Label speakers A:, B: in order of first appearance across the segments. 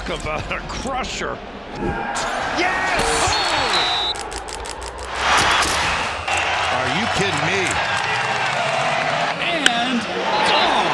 A: Talk about a crusher. Yes! Oh!
B: Are you kidding me?
A: And gone!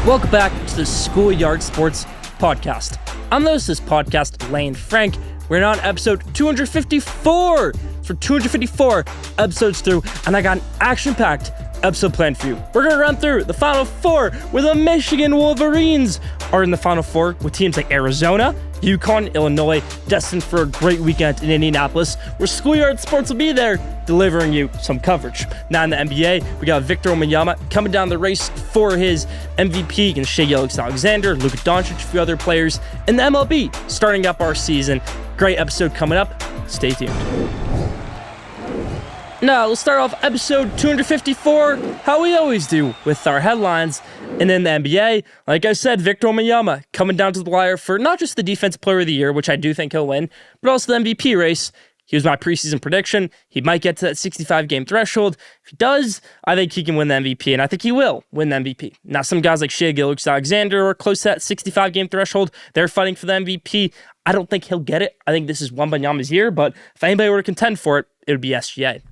C: Welcome back to the Schoolyard Sports podcast. I'm the host of this podcast, Lane Frank. We're now on episode 254. So we're 254 episodes through, and I got an action-packed episode planned for you. We're going to run through the Final Four, where the Michigan Wolverines are in the Final Four with teams like Arizona, UConn, Illinois, destined for a great weekend in Indianapolis, where Schoolyard Sports will be there, delivering you some coverage. Now in the NBA, we got Victor Wembanyama coming down the race for his MVP against Scheyer Alexander, Luka Doncic, a few other players. In the MLB, starting up our season. Great episode coming up. Stay tuned. Now, let's start off episode 254, how we always do, with our headlines. And in the NBA, like I said, Victor Wembanyama coming down to the wire for not just the Defensive Player of the Year, which I do think he'll win, but also the MVP race. He was my preseason prediction. He might get to that 65-game threshold. If he does, I think he can win the MVP, and I think he will win the MVP. Now, some guys like Scheyer Alexander are close to that 65-game threshold. They're fighting for the MVP. I don't think he'll get it. I think this is Wembanyama's year, but if anybody were to contend for it, it would be SGA.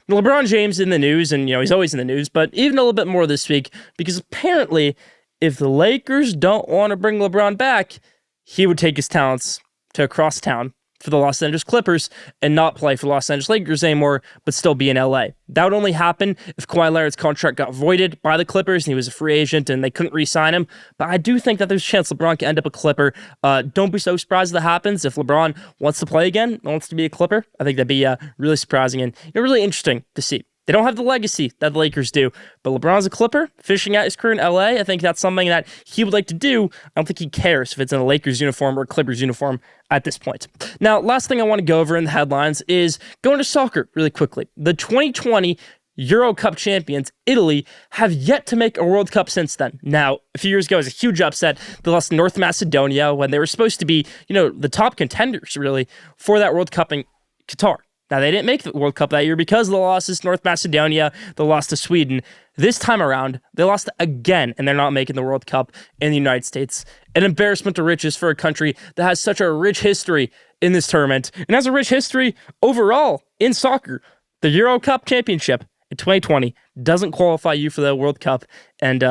C: Now, LeBron James in the news, and he's always in the news, but even a little bit more this week, because apparently, if the Lakers don't want to bring LeBron back, he would take his talents to across town for the Los Angeles Clippers and not play for the Los Angeles Lakers anymore, but still be in LA. That would only happen if Kawhi Leonard's contract got voided by the Clippers and he was a free agent and they couldn't re-sign him. But I do think that there's a chance LeBron can end up a Clipper. Don't be so surprised if that happens. If LeBron wants to play again, wants to be a Clipper, I think that'd be really surprising and really interesting to see. They don't have the legacy that the Lakers do, but LeBron's a Clipper, finishing out his career in LA. I think that's something that he would like to do. I don't think he cares if it's in a Lakers uniform or a Clippers uniform at this point. Now, last thing I want to go over in the headlines is going to soccer really quickly. The 2020 Euro Cup champions, Italy, have yet to make a World Cup since then. Now, a few years ago, it was a huge upset. They lost to North Macedonia when they were supposed to be, the top contenders, really, for that World Cup in Qatar. Now, they didn't make the World Cup that year because of the losses to North Macedonia, the loss to Sweden. This time around, they lost again, and they're not making the World Cup in the United States. An embarrassment to riches for a country that has such a rich history in this tournament and has a rich history overall in soccer. The Euro Cup Championship in 2020 doesn't qualify you for the World Cup. And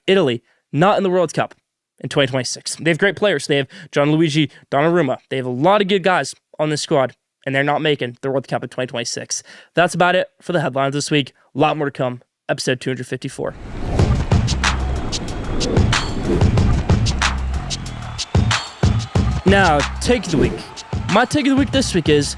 C: Italy, not in the World Cup in 2026. They have great players. They have Gianluigi Donnarumma. They have a lot of good guys on this squad, and they're not making the World Cup in 2026. That's about it for the headlines this week. A lot more to come. Episode 254. Now, take of the week. My take of the week this week is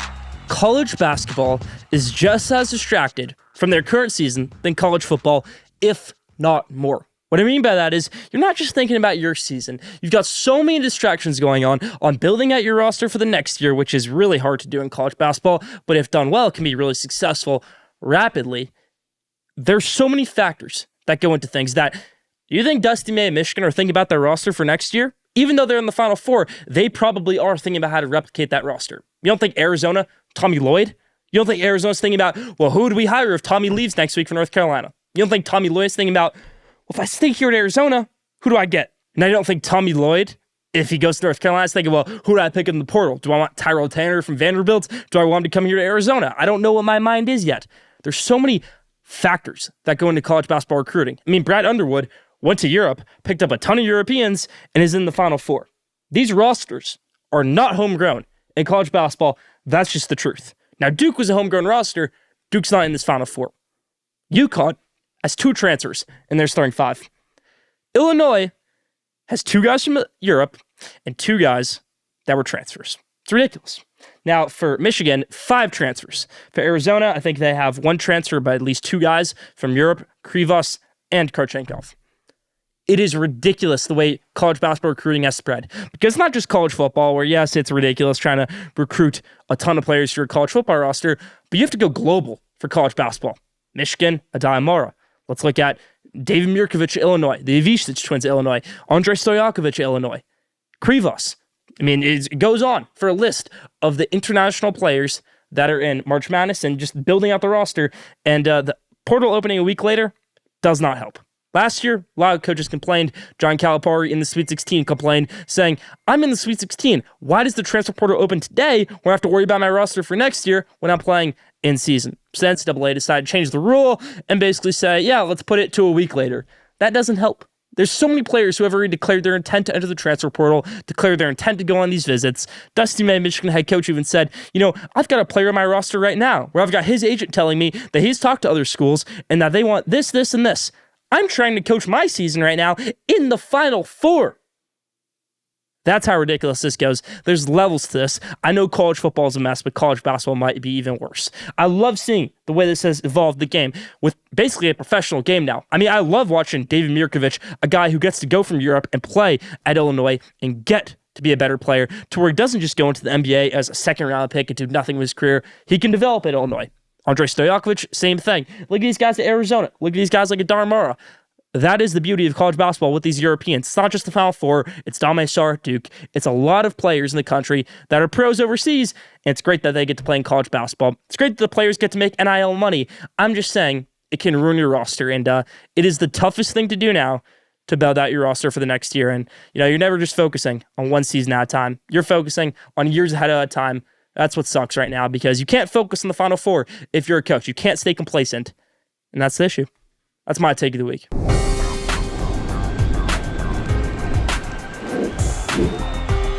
C: college basketball is just as distracted from their current season than college football, if not more. What I mean by that is you're not just thinking about your season. You've got so many distractions going on building out your roster for the next year, which is really hard to do in college basketball, but if done well, can be really successful rapidly. There's so many factors that go into things that, do you think Dusty May and Michigan are thinking about their roster for next year? Even though they're in the Final Four, they probably are thinking about how to replicate that roster. You don't think Arizona, Tommy Lloyd? You don't think Arizona's thinking about, well, who do we hire if Tommy leaves next week for North Carolina? You don't think Tommy Lloyd's thinking about, well, if I stay here at Arizona, who do I get? And I don't think Tommy Lloyd, if he goes to North Carolina, is thinking, well, who do I pick in the portal? Do I want Tyrell Tanner from Vanderbilt? Do I want him to come here to Arizona? I don't know what my mind is yet. There's so many factors that go into college basketball recruiting. I mean, Brad Underwood went to Europe, picked up a ton of Europeans, and is in the Final Four. These rosters are not homegrown in college basketball. That's just the truth. Now, Duke was a homegrown roster. Duke's not in this Final Four. UConn has 2 transfers, and they're starting 5. Illinois has 2 guys from Europe and 2 guys that were transfers. It's ridiculous. Now, for Michigan, 5 transfers. For Arizona, I think they have 1 transfer by at least 2 guys from Europe, Krivos and Karchenkov. It is ridiculous the way college basketball recruiting has spread. Because it's not just college football, where, yes, it's ridiculous trying to recruit a ton of players to your college football roster, but you have to go global for college basketball. Michigan, Adai Mora. Let's look at David Mirkovich, Illinois. The Ivicic twins, Illinois. Andrei Stojakovic, Illinois. Krivos, I mean, it goes on for a list of the international players that are in March Madness and just building out the roster. And the portal opening a week later does not help. Last year, a lot of coaches complained. John Calipari in the Sweet 16 complained, saying, I'm in the Sweet 16. Why does the transfer portal open today where I have to worry about my roster for next year when I'm playing in season? So NCAA decided to change the rule and basically say, yeah, let's put it to a week later. That doesn't help. There's so many players who have already declared their intent to enter the transfer portal, declared their intent to go on these visits. Dusty May, Michigan head coach, even said, I've got a player on my roster right now where I've got his agent telling me that he's talked to other schools and that they want this, this, and this. I'm trying to coach my season right now in the Final Four. That's how ridiculous this goes. There's levels to this. I know college football is a mess, but college basketball might be even worse. I love seeing the way this has evolved the game with basically a professional game now. I mean, I love watching David Mirkovic, a guy who gets to go from Europe and play at Illinois and get to be a better player to where he doesn't just go into the NBA as a second-round pick and do nothing with his career. He can develop at Illinois. Andrei Stojakovic, same thing. Look at these guys at Arizona. Look at these guys like Adar Mara. That is the beauty of college basketball with these Europeans. It's not just the Final Four. It's Dame Sar at Duke. It's a lot of players in the country that are pros overseas, and it's great that they get to play in college basketball. It's great that the players get to make NIL money. I'm just saying it can ruin your roster, and it is the toughest thing to do now to build out your roster for the next year. And you're never just focusing on one season at a time. You're focusing on years ahead of a time. That's what sucks right now because you can't focus on the Final Four if you're a coach. You can't stay complacent, and that's the issue. That's my take of the week.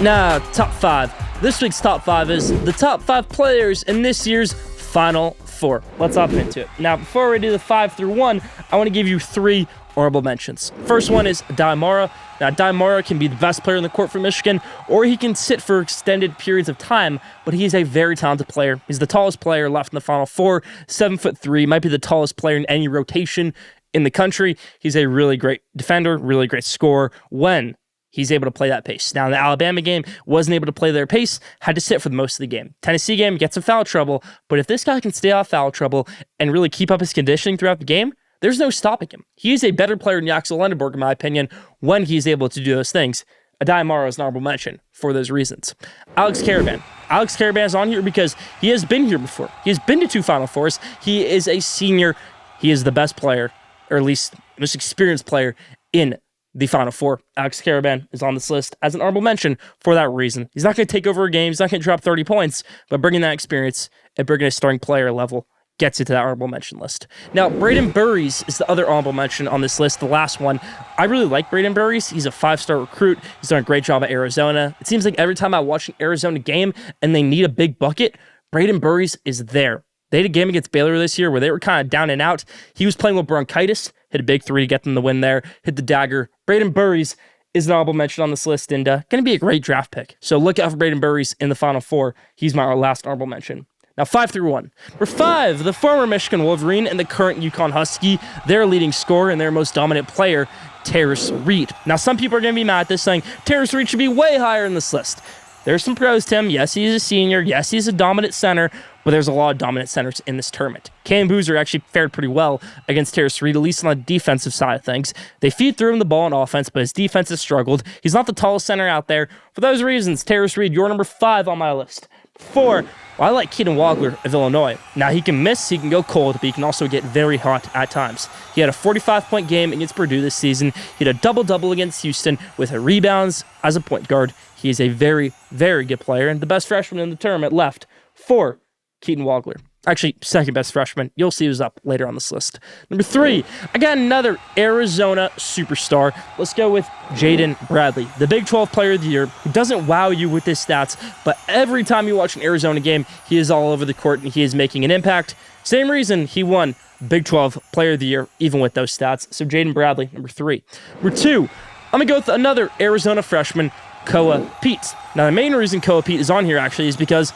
C: Now, top 5. This week's top 5 is the top 5 players in this year's Final Four. Let's hop into it. Now, before we do the 5 through 1, I want to give you 3 honorable mentions. First one is Adar Mara. Now, Adar Mara can be the best player in the court for Michigan, or he can sit for extended periods of time, but he is a very talented player. He's the tallest player left in the Final Four, 7'3", might be the tallest player in any rotation in the country. He's a really great defender, really great scorer when he's able to play that pace. Now, in the Alabama game, wasn't able to play their pace, had to sit for the most of the game. Tennessee game, gets in foul trouble, but if this guy can stay out of foul trouble and really keep up his conditioning throughout the game, there's no stopping him. He is a better player than Axel Lendenborg, in my opinion, when he's able to do those things. Adar Mara is an honorable mention for those reasons. Alex Karaban. Alex Karaban is on here because he has been here before. He has been to 2 Final Fours. He is a senior. He is the best player, or at least most experienced player in the Final Four. Alex Karaban is on this list as an honorable mention for that reason. He's not going to take over a game. He's not going to drop 30 points, but bringing that experience and bringing a starting player level gets you to that honorable mention list. Now, Braden Burries is the other honorable mention on this list, the last one. I really like Braden Burries. He's a 5-star recruit. He's done a great job at Arizona. It seems like every time I watch an Arizona game and they need a big bucket, Braden Burries is there. They had a game against Baylor this year where they were kind of down and out. He was playing with bronchitis, hit a big 3 to get them the win there, hit the dagger. Braden Burries is an honorable mention on this list and going to be a great draft pick. So look out for Braden Burries in the Final Four. He's my last honorable mention. Now, 5 through 1. For 5, the former Michigan Wolverine and the current UConn Husky, their leading scorer and their most dominant player, Terrace Reed. Now, some people are going to be mad at this, saying Terrace Reed should be way higher in this list. There's some pros to him. Yes, he's a senior. Yes, he's a dominant center, but there's a lot of dominant centers in this tournament. Cam Boozer actually fared pretty well against Terrace Reed, at least on the defensive side of things. They feed through him the ball on offense, but his defense has struggled. He's not the tallest center out there. For those reasons, Terrace Reed, you're number 5 on my list. 4, I like Keaton Wagler of Illinois. Now, he can miss, he can go cold, but he can also get very hot at times. He had a 45-point game against Purdue this season. He had a double-double against Houston with rebounds as a point guard. He is a very, very good player and the best freshman in the tournament left. 4, Keaton Wagler. Actually, second best freshman. You'll see who's up later on this list. Number 3, I got another Arizona superstar. Let's go with Jaden Bradley, the Big 12 Player of the Year, who doesn't wow you with his stats, but every time you watch an Arizona game, he is all over the court and he is making an impact. Same reason he won Big 12 Player of the Year, even with those stats. So Jaden Bradley, number 3. Number 2, I'm going to go with another Arizona freshman, Koa Pete. Now, the main reason Koa Pete is on here, actually, is because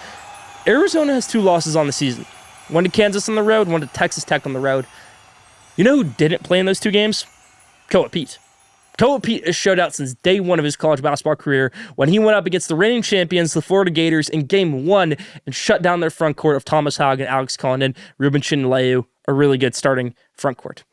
C: Arizona has 2 losses on the season. One to Kansas on the road, one to Texas Tech on the road. You know who didn't play in those 2 games? Koa Pete. Koa Pete has showed out since day 1 of his college basketball career when he went up against the reigning champions, the Florida Gators, in Game 1 and shut down their front court of Thomas Hagen, Alex Condon, Ruben Chinleu, a really good starting front court.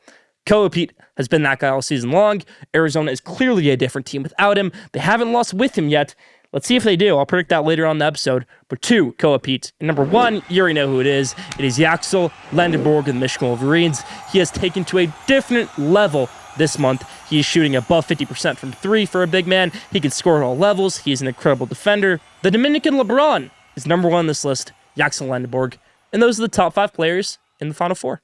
C: Koa Pete has been that guy all season long. Arizona is clearly a different team without him. They haven't lost with him yet. Let's see if they do. I'll predict that later on in the episode. But 2, co-repeat. And number 1, you already know who it is. It is Yaxel Lendeborg of the Michigan Wolverines. He has taken to a different level this month. He is shooting above 50% from 3 for a big man. He can score at all levels. He is an incredible defender. The Dominican LeBron is number 1 on this list, Yaxel Lendeborg. And those are the top 5 players in the Final Four.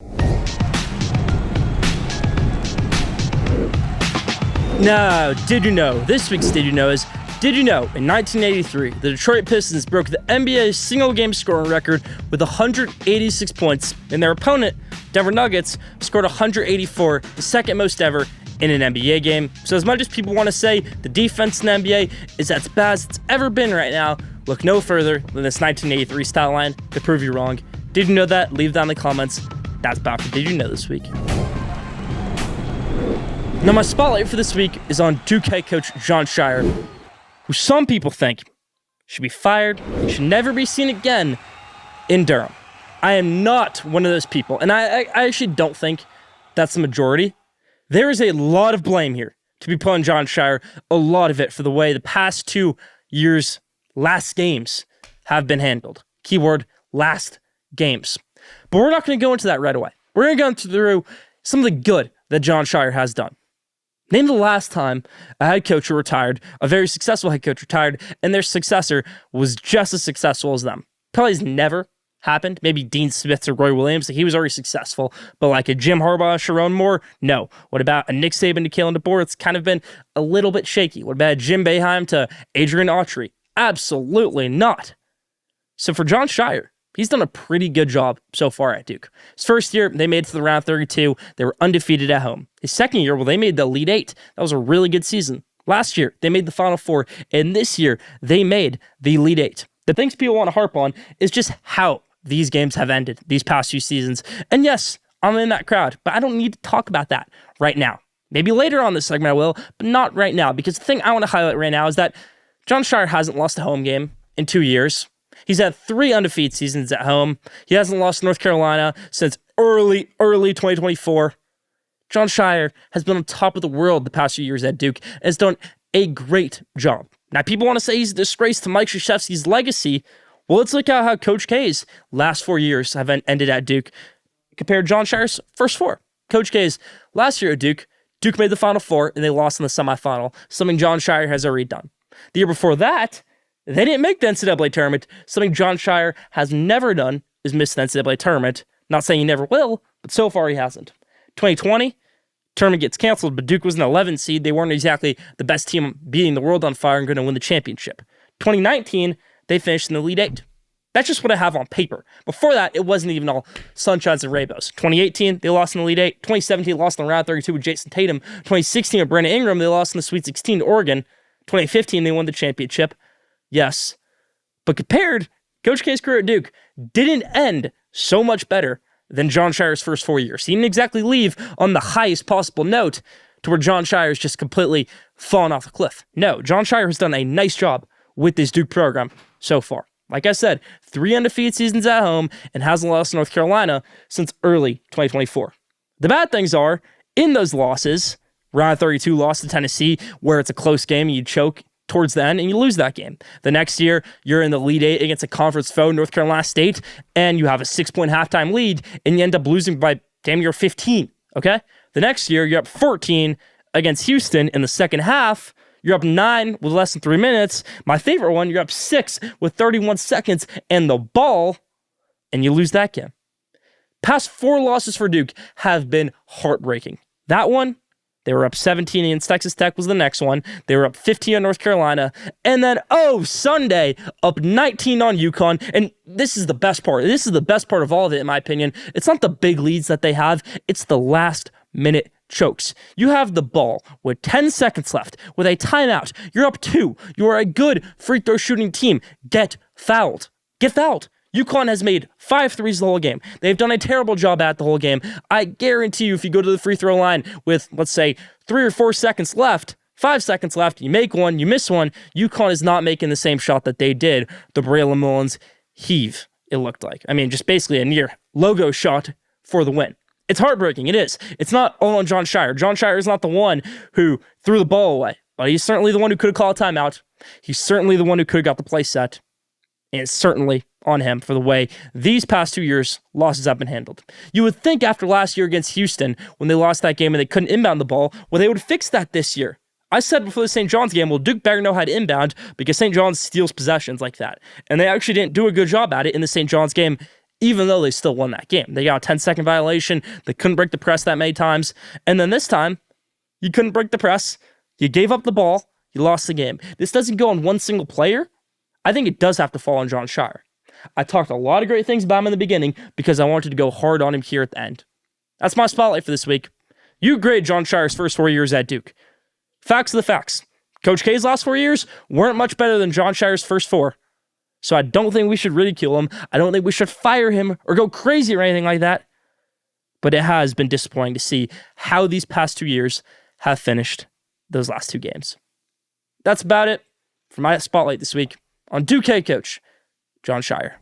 C: Now, did you know? This week's Did You Know is, did you know, in 1983, the Detroit Pistons broke the NBA's single-game scoring record with 186 points, and their opponent, Denver Nuggets, scored 184, the second most ever in an NBA game. So as much as people want to say the defense in the NBA is as bad as it's ever been right now, look no further than this 1983 stat line to prove you wrong. Did you know that? Leave down in the comments. That's about for Did You Know this week. Now my spotlight for this week is on Duke head coach Jon Scheyer, who some people think should be fired and should never be seen again in Durham. I am not one of those people, and I actually don't think that's the majority. There is a lot of blame here to be put on Jon Scheyer, a lot of it for the way the past 2 years' last games have been handled. Keyword, last games. But we're not going to go into that right away. We're going to go through some of the good that Jon Scheyer has done. Name the last time a head coach retired, a very successful head coach retired, and their successor was just as successful as them. Probably has never happened. Maybe Dean Smith or Roy Williams. He was already successful. But like a Jim Harbaugh, Sharon Moore? No. What about a Nick Saban to Kalen DeBoer? It's kind of been a little bit shaky. What about a Jim Boeheim to Adrian Autry? Absolutely not. So for Jon Scheyer, he's done a pretty good job so far at Duke. His first year, they made it to the round 32. They were undefeated at home. His second year, well, they made the Elite Eight. That was a really good season. Last year, they made the Final Four. And this year, they made the Elite Eight. The things people want to harp on is just how these games have ended these past few seasons. And yes, I'm in that crowd, but I don't need to talk about that right now. Maybe later on this segment I will, but not right now, because the thing I want to highlight right now is that Jon Scheyer hasn't lost a home game in 2 years. He's had 3 undefeated seasons at home. He hasn't lost to North Carolina since early 2024. Jon Scheyer has been on top of the world the past few years at Duke and has done a great job. Now, people want to say he's a disgrace to Mike Krzyzewski's legacy. Well, let's look at how Coach K's last 4 years have ended at Duke compared to Jon Scheyer's first 4. Coach K's last year at Duke made the Final Four and they lost in the semifinal, something Jon Scheyer has already done. The year before that, they didn't make the NCAA tournament. Something Jon Scheyer has never done is miss the NCAA tournament. Not saying he never will, but so far he hasn't. 2020, tournament gets canceled, but Duke was an 11 seed. They weren't exactly the best team beating the world on fire and going to win the championship. 2019, they finished in the Elite Eight. That's just what I have on paper. Before that, it wasn't even all sunshines and rainbows. 2018, they lost in the Elite Eight. 2017, they lost in the round 32 with Jason Tatum. 2016, with Brandon Ingram, they lost in the Sweet 16 to Oregon. 2015, they won the championship. Yes, but compared, Coach K's career at Duke didn't end so much better than Jon Scheyer's first 4 years. He didn't exactly leave on the highest possible note to where Jon Scheyer's just completely fallen off a cliff. No, Jon Scheyer has done a nice job with this Duke program so far. Like I said, 3 undefeated seasons at home and hasn't lost to North Carolina since early 2024. The bad things are, in those losses, round 32 loss to Tennessee, where it's a close game and you choke towards the end and you lose that game. The next year, you're in the Elite Eight against a conference foe, North Carolina State, and you have a 6-point halftime lead and you end up losing by damn near 15, okay? The next year, you're up 14 against Houston in the second half. You're up 9 with less than 3 minutes. My favorite one, you're up 6 with 31 seconds and the ball, and you lose that game. Past 4 losses for Duke have been heartbreaking. That one, they were up 17 against Texas Tech was the next one. They were up 15 on North Carolina. And then, Sunday, up 19 on UConn. And this is the best part. This is the best part of all of it, in my opinion. It's not the big leads that they have. It's the last-minute chokes. You have the ball with 10 seconds left, with a timeout. You're up 2. You are a good free throw shooting team. Get fouled. Get fouled. UConn has made 5 threes the whole game. They've done a terrible job at the whole game. I guarantee you, if you go to the free throw line with, let's say, 3 or 4 seconds left, 5 seconds left, you make one, you miss one, UConn is not making the same shot that they did. The Braylon Mullins heave, it looked like. I mean, just basically a near logo shot for the win. It's heartbreaking. It is. It's not all on Jon Scheyer. Jon Scheyer is not the one who threw the ball away. But he's certainly the one who could have called a timeout. He's certainly the one who could have got the play set. And it's certainly on him for the way these past 2 years losses have been handled. You would think after last year against Houston, when they lost that game and they couldn't inbound the ball, well, they would fix that this year. I said before the St. John's game, well, Duke better know how to inbound because St. John's steals possessions like that. And they actually didn't do a good job at it in the St. John's game, even though they still won that game. They got a 10-second violation. They couldn't break the press that many times. And then this time, you couldn't break the press. You gave up the ball. You lost the game. This doesn't go on one single player. I think it does have to fall on Jon Scheyer. I talked a lot of great things about him in the beginning because I wanted to go hard on him here at the end. That's my spotlight for this week. You grade Jon Scheyer's first 4 years at Duke. Facts are the facts. Coach K's last 4 years weren't much better than Jon Scheyer's first 4. So I don't think we should ridicule him. I don't think we should fire him or go crazy or anything like that. But it has been disappointing to see how these past 2 years have finished those last 2 games. That's about it for my spotlight this week on Duke head coach Jon Scheyer.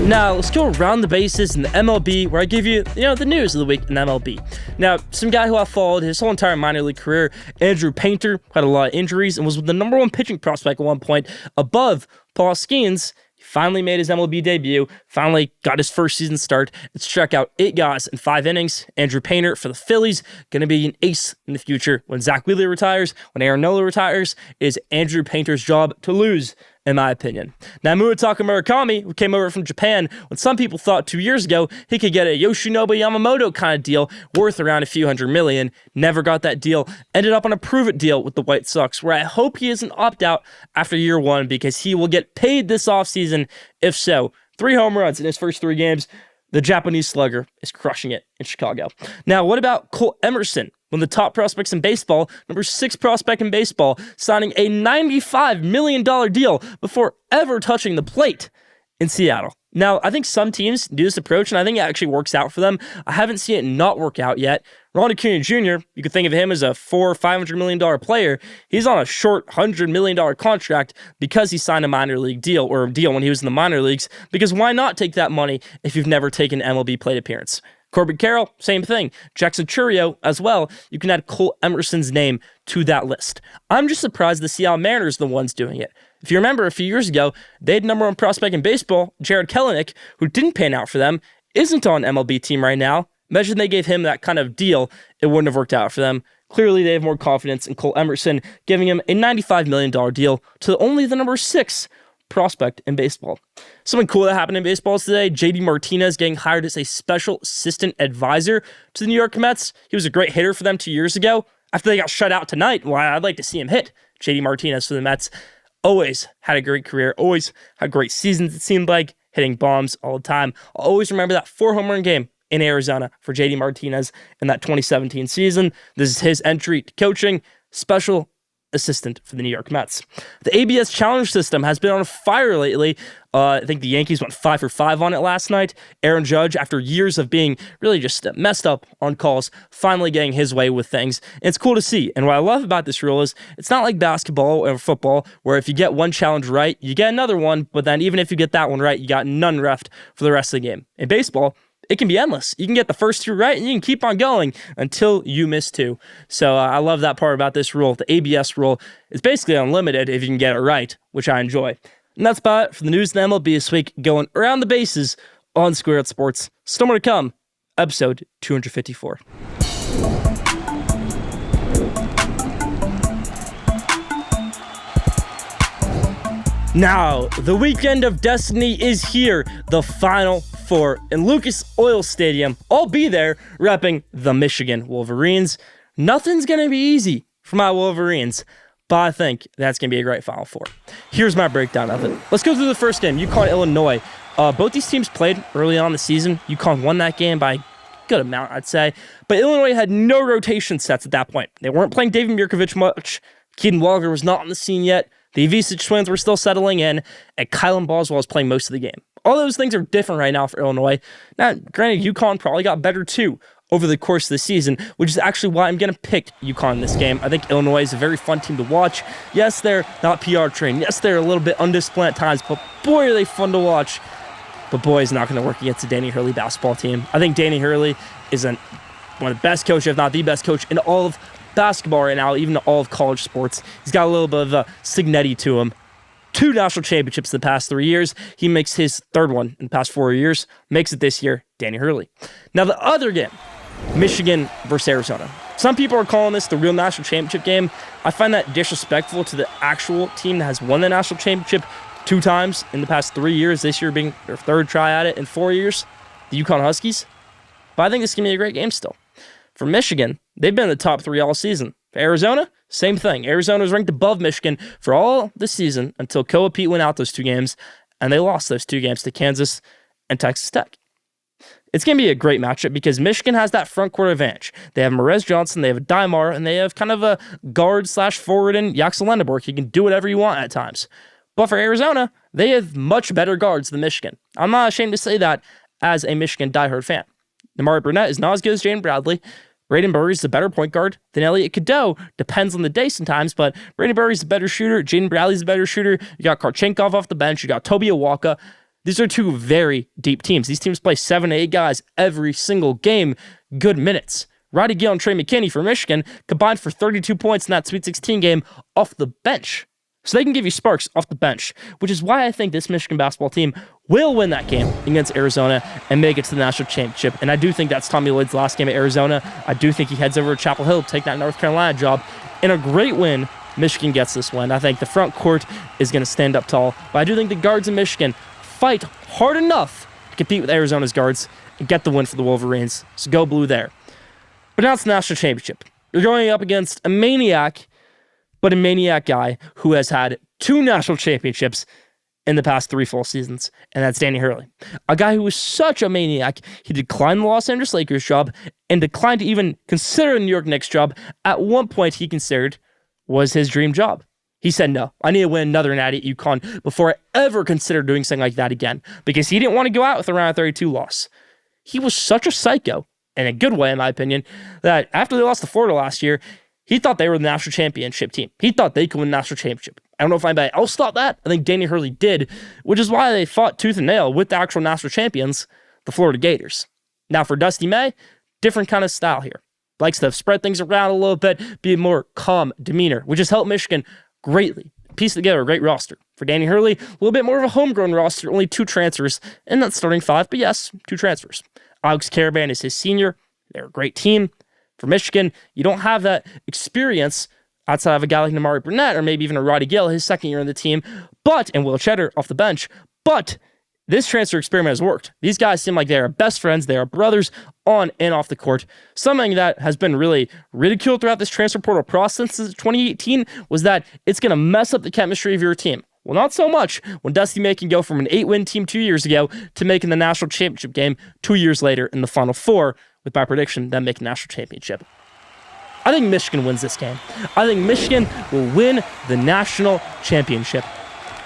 C: Now, let's go around the bases in the MLB, where I give you, the news of the week in MLB. Now, some guy who I followed his whole entire minor league career, Andrew Painter, had a lot of injuries and was the number 1 pitching prospect at one point above Paul Skeens. He finally made his MLB debut, finally got his first season start. It's struck out 8 guys in 5 innings. Andrew Painter for the Phillies, going to be an ace in the future. When Zach Wheeler retires, when Aaron Nola retires, it is Andrew Painter's job to lose, in my opinion. Now, Murataka Murakami, who came over from Japan, when some people thought 2 years ago he could get a Yoshinobu Yamamoto kind of deal worth around a few $100 million, never got that deal, ended up on a prove-it deal with the White Sox, where I hope he isn't opt-out after year 1 because he will get paid this offseason. If so, 3 home runs in his first 3 games. The Japanese slugger is crushing it in Chicago. Now, what about Cole Emerson? One of the top prospects in baseball, number 6 prospect in baseball, signing a $95 million deal before ever touching the plate in Seattle. Now, I think some teams do this approach, and I think it actually works out for them. I haven't seen it not work out yet. Ron Acuna Jr., you could think of him as a $400 or $500 million player. He's on a short $100 million contract because he signed a minor league deal, or a deal when he was in the minor leagues, because why not take that money if you've never taken an MLB plate appearance? Corbin Carroll, same thing. Jackson Chourio as well. You can add Cole Emerson's name to that list. I'm just surprised the Seattle Mariners are the ones doing it. If you remember a few years ago, they had number 1 prospect in baseball, Jared Kelenic, who didn't pan out for them, isn't on an MLB team right now. Imagine they gave him that kind of deal, it wouldn't have worked out for them. Clearly, they have more confidence in Cole Emerson, giving him a $95 million deal to only the number 6 prospect in baseball. Something cool that happened in baseball today, JD Martinez getting hired as a special assistant advisor to the New York Mets. He was a great hitter for them 2 years ago. After they got shut out tonight, well, I'd like to see him hit. JD Martinez for the Mets always had a great career, always had great seasons, it seemed like, hitting bombs all the time. I'll always remember that 4 home run game in Arizona for JD Martinez in that 2017 season. This is his entry to coaching, special assistant for the New York Mets. The ABS challenge system has been on fire lately. I think the Yankees went 5 for 5 on it last night. Aaron Judge, after years of being really just messed up on calls, finally getting his way with things. And it's cool to see. And what I love about this rule is it's not like basketball or football, where if you get one challenge right, you get another one. But then even if you get that one right, you got none left for the rest of the game. In baseball, it can be endless. You can get the first 2 right, and you can keep on going until you miss 2. So I love that part about this rule. The ABS rule is basically unlimited if you can get it right, which I enjoy. And that's about it for the news in the MLB this week, going around the bases on Schoolyard Sports. Still more to come, episode 254. Now, the weekend of destiny is here, the Final Four in Lucas Oil Stadium. I'll be there repping the Michigan Wolverines. Nothing's going to be easy for my Wolverines, but I think that's going to be a great Final Four. Here's my breakdown of it. Let's go through the first game, UConn, Illinois. Both these teams played early on in the season. UConn won that game by a good amount, I'd say, but Illinois had no rotation sets at that point. They weren't playing David Mirkovich much. Keaton Walker was not on the scene yet. The Ivisic twins were still settling in, and Kylan Boswell was playing most of the game. All those things are different right now for Illinois. Now, granted, UConn probably got better too over the course of the season, which is actually why I'm going to pick UConn in this game. I think Illinois is a very fun team to watch. Yes, they're not PR trained. Yes, they're a little bit undisciplined at times, but boy, are they fun to watch. But boy, it's not going to work against the Danny Hurley basketball team. I think Danny Hurley is a one of the best coaches, if not the best coach in all of basketball right now, even all of college sports. He's got a little bit of a Signetti to him. 2 national championships in the past 3 years. He makes his 3rd one in the past 4 years. Makes it this year, Danny Hurley. Now the other game, Michigan versus Arizona. Some people are calling this the real national championship game. I find that disrespectful to the actual team that has won the national championship 2 times in the past 3 years, this year being their 3rd try at it in 4 years, the UConn Huskies. But I think this is going to be a great game still. For Michigan, they've been in the top 3 all season. For Arizona, same thing. Arizona was ranked above Michigan for all the season until Koa Pete went out those 2 games, and they lost those 2 games to Kansas and Texas Tech. It's going to be a great matchup because Michigan has that front court advantage. They have Merez Johnson, they have Dymar, and they have kind of a guard/forward in Yaxel Lendeborg. He can do whatever you want at times. But for Arizona, they have much better guards than Michigan. I'm not ashamed to say that as a Michigan diehard fan. Namari Burnett is not as good as Jaden Bradley. Braden Burry is a better point guard than Elliot Cadeau. Depends on the day sometimes, but Braden Burry's a better shooter. Jaden Bradley's a better shooter. You got Karchenkov off the bench. You got Toby Awaka. These are 2 very deep teams. These teams play 7 to 8 guys every single game. Good minutes. Roddy Gill and Trey McKinney for Michigan combined for 32 points in that Sweet 16 game off the bench. So they can give you sparks off the bench, which is why I think this Michigan basketball team will win that game against Arizona and make it to the national championship. And I do think that's Tommy Lloyd's last game at Arizona. I do think he heads over to Chapel Hill to take that North Carolina job. In a great win, Michigan gets this win. I think the front court is going to stand up tall. But I do think the guards in Michigan fight hard enough to compete with Arizona's guards and get the win for the Wolverines. So go blue there. But now it's the national championship. You're going up against a maniac, but a maniac guy who has had 2 national championships in the past 3 full seasons, and that's Danny Hurley. A guy who was such a maniac, he declined the Los Angeles Lakers job and declined to even consider the New York Knicks job. At one point, he considered was his dream job. He said, no, I need to win another natty at UConn before I ever consider doing something like that again, because he didn't want to go out with a round of 32 loss. He was such a psycho, in a good way, in my opinion, that after they lost to Florida last year, he thought they were the national championship team. He thought they could win the national championship. I don't know if anybody else thought that. I think Danny Hurley did, which is why they fought tooth and nail with the actual national champions, the Florida Gators. Now for Dusty May, different kind of style here. Likes to spread things around a little bit, be a more calm demeanor, which has helped Michigan greatly. Piece together a great roster. For Danny Hurley, a little bit more of a homegrown roster, only 2 transfers in that starting 5, but yes, 2 transfers. Alex Caravan is his senior. They're a great team. For Michigan, you don't have that experience outside of a guy like Namari Burnett or maybe even a Roddy Gill, his 2nd year on the team, and Will Cheddar off the bench. But this transfer experiment has worked. These guys seem like they are best friends. They are brothers on and off the court. Something that has been really ridiculed throughout this transfer portal process since 2018 was that it's going to mess up the chemistry of your team. Well, not so much when Dusty May can go from an 8-win team 2 years ago to making the national championship game 2 years later in the Final Four, with my prediction, them making national championship. I think Michigan wins this game. I think Michigan will win the national championship.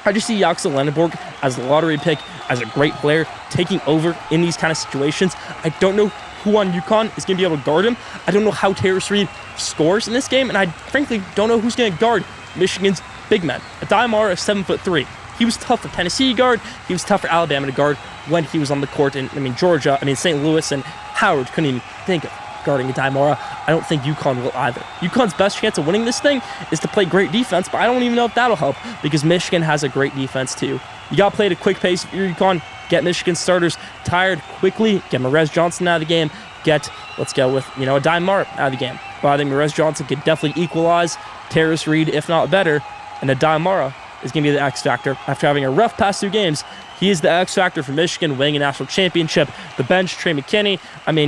C: I just see Yaxel Lendeborg as a lottery pick, as a great player, taking over in these kind of situations. I don't know who on UConn is going to be able to guard him. I don't know how Terrace Reed scores in this game, and I frankly don't know who's going to guard Michigan's big men. Dymar is 7'3". He was tough for Tennessee to guard. He was tough for Alabama to guard when he was on the court. And Georgia, St. Louis and Howard couldn't even think of guarding a Dymara. I don't think UConn will either. UConn's best chance of winning this thing is to play great defense, but I don't even know if that'll help because Michigan has a great defense too. You got to play at a quick pace for UConn. Get Michigan starters tired quickly. Get Merez Johnson out of the game. Let's go with, a Dymar out of the game. But I think Merez Johnson could definitely equalize Terrace Reed, if not better, and a Dymara is going to be the X factor. After having a rough past 2 games, he is the X factor for Michigan, winning a national championship. The bench, Trey McKinney.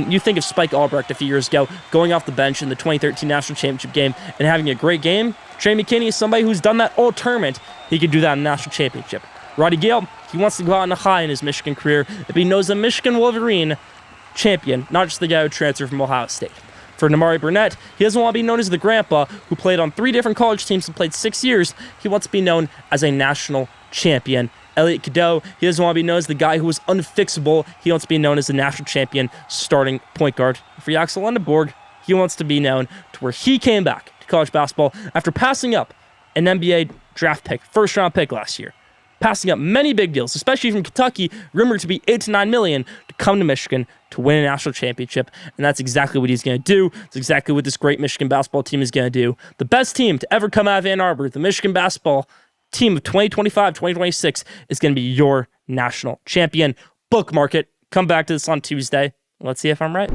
C: You think of Spike Albrecht a few years ago, going off the bench in the 2013 national championship game and having a great game. Trey McKinney is somebody who's done that all tournament. He could do that in the national championship. Roddy Gill, he wants to go out on a high in his Michigan career if he knows a Michigan Wolverine champion, not just the guy who transferred from Ohio State. For Namari Burnett, he doesn't want to be known as the grandpa who played on 3 different college teams and played 6 years. He wants to be known as a national champion. Elliot Cadeau, he doesn't want to be known as the guy who was unfixable. He wants to be known as the national champion starting point guard. For Yaxel Lendeborg, he wants to be known to where he came back to college basketball after passing up an NBA draft pick, 1st-round pick last year. Passing up many big deals, especially from Kentucky, rumored to be $8 to $9 million, to come to Michigan to to win a national championship, and that's exactly what he's going to do. It's exactly what this great Michigan basketball team is going to do. The best team to ever come out of Ann Arbor, the Michigan basketball team of 2025-2026, is going to be your national champion. Bookmark it. Come back to this on Tuesday. Let's see if I'm right.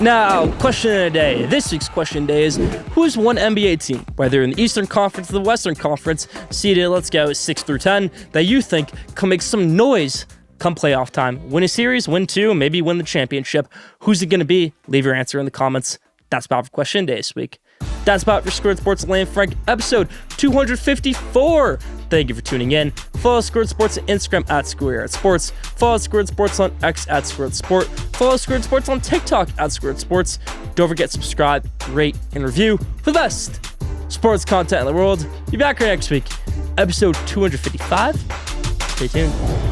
C: Now, question of the day. This week's question of the day is, who's one NBA team, whether in the Eastern Conference or the Western Conference, seeded, let's go, 6 through 10, that you think can make some noise come playoff time? Win a series, win two, maybe win the championship. Who's it going to be? Leave your answer in the comments. That's about for question of the day this week. That's about for Schoolyard Sports Lane Frank, episode 254. Thank you for tuning in. Follow Schoolyard Sports on Instagram at Schoolyard Sports. Follow Schoolyard Sports on X at Schoolyard Sport. Follow Schoolyard Sports on TikTok at Schoolyard Sports. Don't forget to subscribe, rate, and review for the best sports content in the world. Be back here next week, episode 255. Stay tuned.